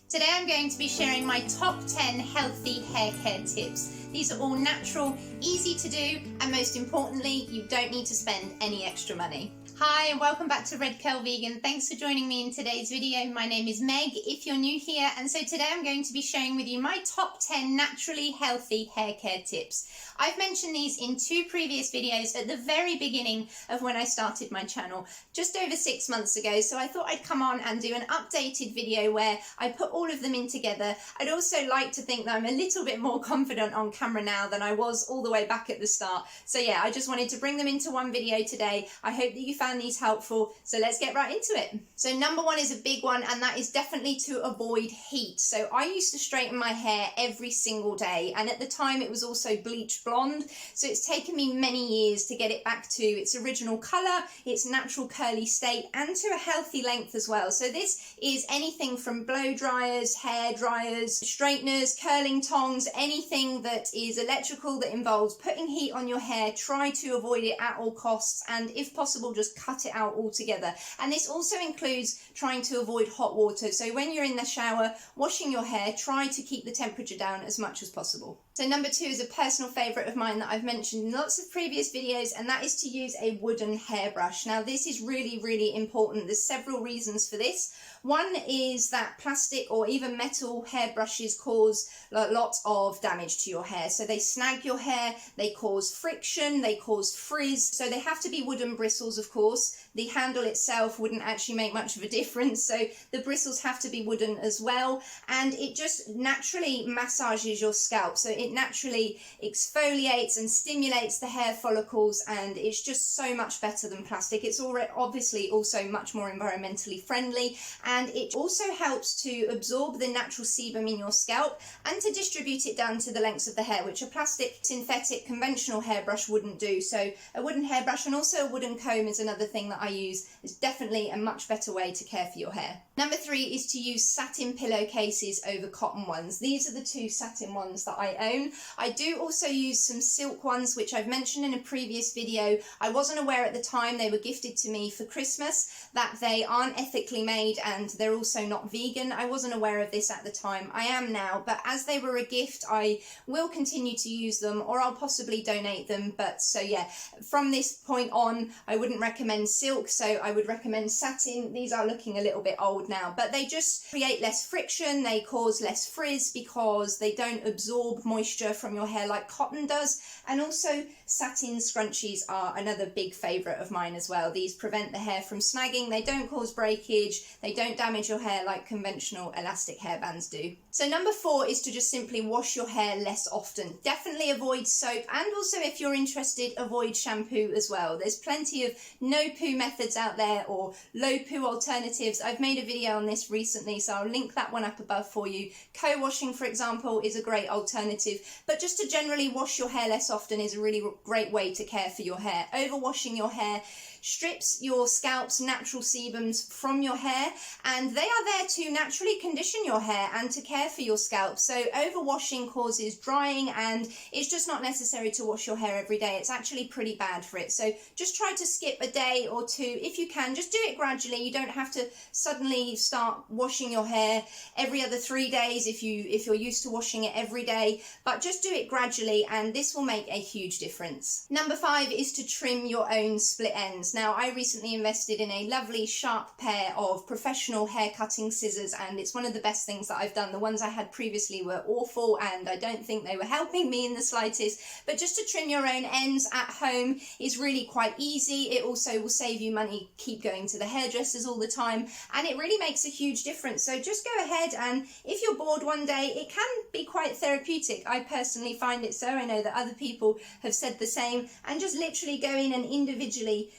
Today I'm going to be sharing my top 10 healthy hair care tips. These are all natural, easy to do, and most importantly, you don't need to spend any extra money. Hi and welcome back to Red Curl Vegan. Thanks for joining me in today's video. My name is Meg if you're new here, and so today I'm going to be sharing with you my top 10 naturally healthy hair care tips. I've mentioned these in two previous videos at the very beginning of when I started my channel, just over 6 months ago, so I thought I'd come on and do an updated video where I put all of them in together. I'd also like to think that I'm a little bit more confident on camera now than I was all the way back at the start. So yeah, I just wanted to bring them into one video today. I hope that you found these helpful, so let's get right into it. So number one is a big one, and that is definitely to avoid heat. So I used to straighten my hair every single day, and at the time it was also bleach blonde, so it's taken me many years to get it back to its original colour, its natural curly state, and to a healthy length as well. So this is anything from blow dryers, hair dryers, straighteners, curling tongs, anything that is electrical that involves putting heat on your hair. Try to avoid it at all costs, and if possible just cut it out altogether. And this also includes trying to avoid hot water. So when you're in the shower washing your hair, try to keep the temperature down as much as possible. So number two is a personal favourite of mine that I've mentioned in lots of previous videos, and that is to use a wooden hairbrush. Now this is really important. There's several reasons for this. One is that plastic or even metal hairbrushes cause a lot of damage to your hair. So they snag your hair, they cause friction, they cause frizz. So they have to be wooden bristles, of course. The handle itself wouldn't actually make much of a difference, so the bristles have to be wooden as well, and it just naturally massages your scalp, so it naturally exfoliates and stimulates the hair follicles, and it's just so much better than plastic. It's already obviously also much more environmentally friendly, and it also helps to absorb the natural sebum in your scalp and to distribute it down to the lengths of the hair, which a plastic, synthetic, conventional hairbrush wouldn't do. So a wooden hairbrush and also a wooden comb is another thing that I use. Is definitely a much better way to care for your hair. Number three is to use satin pillowcases over cotton ones. These are the two satin ones that I own. I do also use some silk ones, which I've mentioned in a previous video. I wasn't aware at the time, they were gifted to me for Christmas, that they aren't ethically made and they're also not vegan. I wasn't aware of this at the time. I am now, but as they were a gift, I will continue to use them, or I'll possibly donate them. But so yeah, from this point on, I wouldn't recommend silk, so I would recommend satin. These are looking a little bit old now, but they just create less friction, they cause less frizz because they don't absorb moisture from your hair like cotton does. And also satin scrunchies are another big favourite of mine as well. These prevent the hair from snagging, they don't cause breakage, they don't damage your hair like conventional elastic hairbands do. So number four is to just simply wash your hair less often. Definitely avoid soap, and also if you're interested, avoid shampoo as well. There's plenty of no poo methods out there or low poo alternatives. I've made a video on this recently, so I'll link that one up above for you. Co-washing, for example, is a great alternative, but just to generally wash your hair less often is a really great way to care for your hair. Overwashing your hair strips your scalp's natural sebums from your hair, and they are there to naturally condition your hair and to care for your scalp. So overwashing causes drying, and it's just not necessary to wash your hair every day. It's actually pretty bad for it. So just try to skip a day or two if you can. Just do it gradually. You don't have to suddenly start washing your hair every other 3 days if you're used to washing it every day, but just do it gradually, and this will make a huge difference. Number five is to trim your own split ends. Now, I recently invested in a lovely sharp pair of professional hair cutting scissors, and it's one of the best things that I've done. The ones I had previously were awful, and I don't think they were helping me in the slightest, but just to trim your own ends at home is really quite easy. It also will save you money, keep going to the hairdressers all the time, and it really makes a huge difference. So just go ahead, and if you're bored one day, it can be quite therapeutic. I personally find it so. I know that other people have said the same, and just literally go in and individually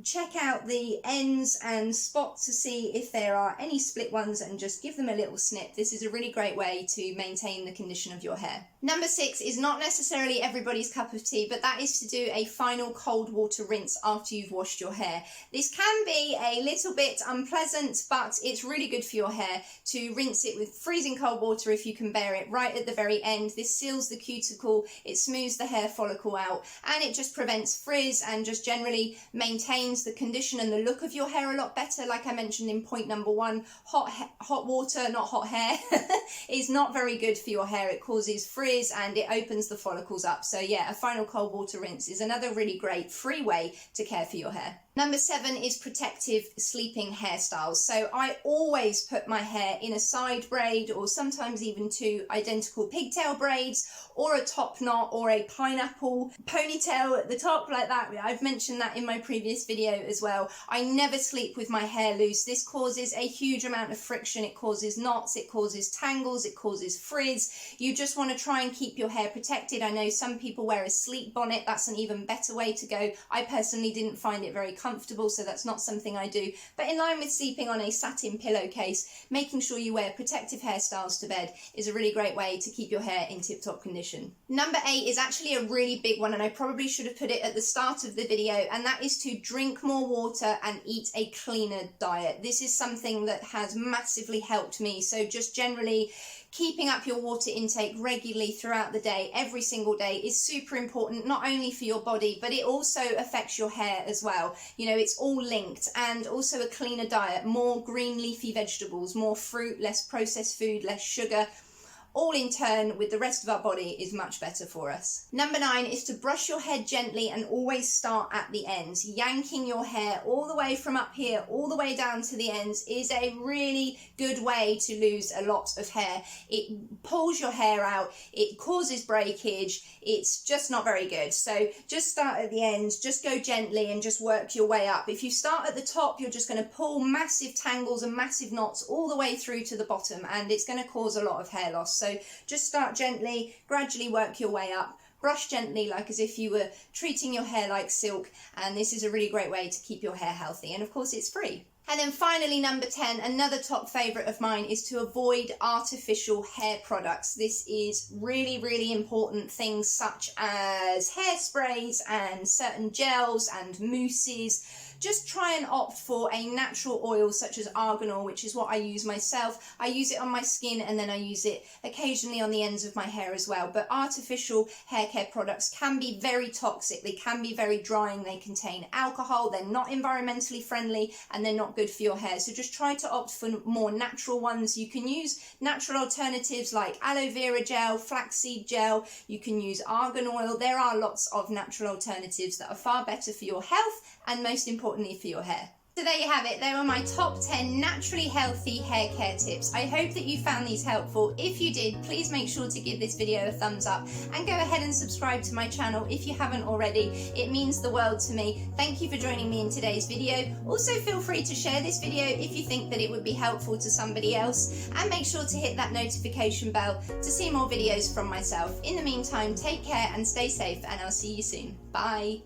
check out the ends and spot to see if there are any split ones and just give them a little snip. This is a really great way to maintain the condition of your hair. Number 6 is not necessarily everybody's cup of tea, but that is to do a final cold water rinse after you've washed your hair. This can be a little bit unpleasant, but it's really good for your hair to rinse it with freezing cold water if you can bear it right at the very end. This seals the cuticle, it smooths the hair follicle out, and it just prevents frizz and just generally maintains maintains the condition and the look of your hair a lot better. Like I mentioned in point number 1, hot water, not hot hair, is not very good for your hair. It causes frizz and it opens the follicles up. So yeah, a final cold water rinse is another really great free way to care for your hair. Number 7 is protective sleeping hairstyles. So I always put my hair in a side braid, or sometimes even 2 identical pigtail braids, or a top knot, or a pineapple ponytail at the top like that. I've mentioned that in my previous video as well. I never sleep with my hair loose. This causes a huge amount of friction. It causes knots, it causes tangles, it causes frizz. You just want to try and keep your hair protected. I know some people wear a sleep bonnet. That's an even better way to go. I personally didn't find it very comfortable, so that's not something I do. But in line with sleeping on a satin pillowcase, making sure you wear protective hairstyles to bed is a really great way to keep your hair in tip-top condition. Number 8 is actually a really big one, and I probably should have put it at the start of the video, and that is to drink more water and eat a cleaner diet. This is something that has massively helped me. So just generally keeping up your water intake regularly throughout the day, every single day, is super important, not only for your body, but it also affects your hair as well. You know, it's all linked. And also a cleaner diet, more green leafy vegetables, more fruit, less processed food, less sugar, all in turn with the rest of our body is much better for us. Number 9 is to brush your head gently and always start at the ends. Yanking your hair all the way from up here all the way down to the ends is a really good way to lose a lot of hair. It pulls your hair out, it causes breakage, it's just not very good. So just start at the ends, just go gently and just work your way up. If you start at the top, you're just going to pull massive tangles and massive knots all the way through to the bottom, and it's going to cause a lot of hair loss. So just start gently, gradually work your way up. Brush gently, like as if you were treating your hair like silk, and this is a really great way to keep your hair healthy, and of course it's free. And then finally, number 10, another top favourite of mine, is to avoid artificial hair products. This is really, really important. Things such as hairsprays and certain gels and mousses. Just try and opt for a natural oil such as argan oil, which is what I use myself. I use it on my skin and then I use it occasionally on the ends of my hair as well. But artificial hair care products can be very toxic. They can be very drying. They contain alcohol. They're not environmentally friendly and they're not good for your hair. So just try to opt for more natural ones. You can use natural alternatives like aloe vera gel, flaxseed gel. You can use argan oil. There are lots of natural alternatives that are far better for your health and most importantly for your hair. So there you have it. They were my top 10 naturally healthy hair care tips. I hope that you found these helpful. If you did, please make sure to give this video a thumbs up and go ahead and subscribe to my channel if you haven't already. It means the world to me. Thank you for joining me in today's video. Also feel free to share this video if you think that it would be helpful to somebody else, and make sure to hit that notification bell to see more videos from myself. In the meantime, take care and stay safe, and I'll see you soon. Bye.